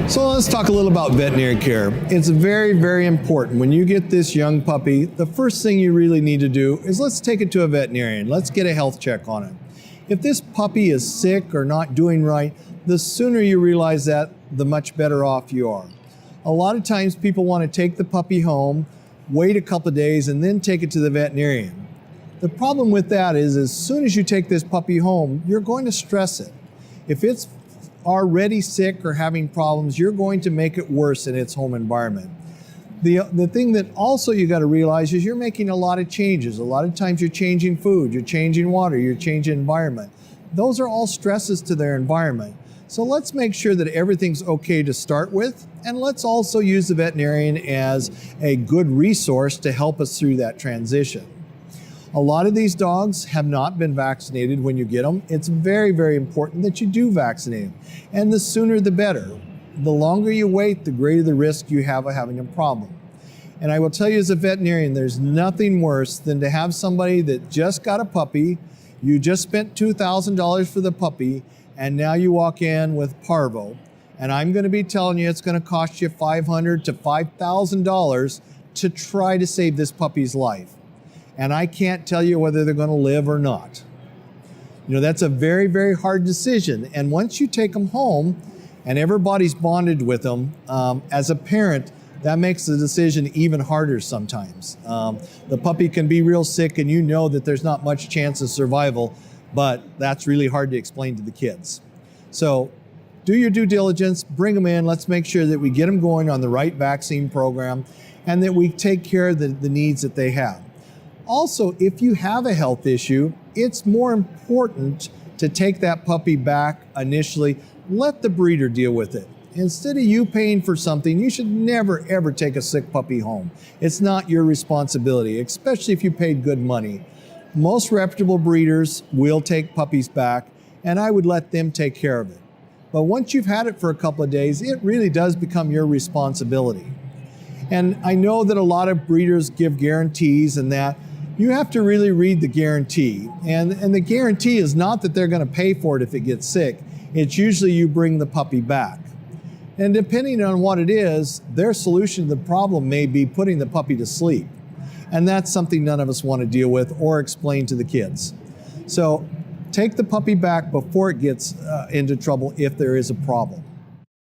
So let's talk a little about veterinary care. It's very, very important. When you get this young puppy, the first thing you really need to do is let's take it to a veterinarian. Let's get a health check on it. If this puppy is sick or not doing right, the sooner you realize that, the much better off you are. A lot of times people want to take the puppy home, wait a couple of days, and then take it to the veterinarian. The problem with that is as soon as you take this puppy home, you're going to stress it. If it's already sick or having problems, you're going to make it worse in its home environment. The thing that also you got to realize is you're making a lot of changes. A lot of times you're changing food, you're changing water, you're changing environment. Those are all stresses to their environment. So let's make sure that everything's okay to start with, and let's also use the veterinarian as a good resource to help us through that transition. A lot of these dogs have not been vaccinated when you get them. It's very, very important that you do vaccinate them. And the sooner the better. The longer you wait, the greater the risk you have of having a problem. And I will tell you as a veterinarian, there's nothing worse than to have somebody that just got a puppy, you just spent $2,000 for the puppy, and now you walk in with parvo. And I'm going to be telling you it's going to cost you $500 to $5,000 to try to save this puppy's life. And I can't tell you whether they're going to live or not. You know, that's a very, very hard decision. And once you take them home and everybody's bonded with them, as a parent, that makes the decision even harder sometimes. The puppy can be real sick and you know that there's not much chance of survival, but that's really hard to explain to the kids. So do your due diligence, bring them in, let's make sure that we get them going on the right vaccine program and that we take care of the needs that they have. Also, if you have a health issue, it's more important to take that puppy back initially. Let the breeder deal with it. Instead of you paying for something, you should never, ever take a sick puppy home. It's not your responsibility, especially if you paid good money. Most reputable breeders will take puppies back, and I would let them take care of it. But once you've had it for a couple of days, it really does become your responsibility. And I know that a lot of breeders give guarantees and that. You have to really read the guarantee. And the guarantee is not that they're going to pay for it if it gets sick. It's usually you bring the puppy back. And depending on what it is, their solution to the problem may be putting the puppy to sleep. And that's something none of us want to deal with or explain to the kids. So take the puppy back before it gets into trouble if there is a problem.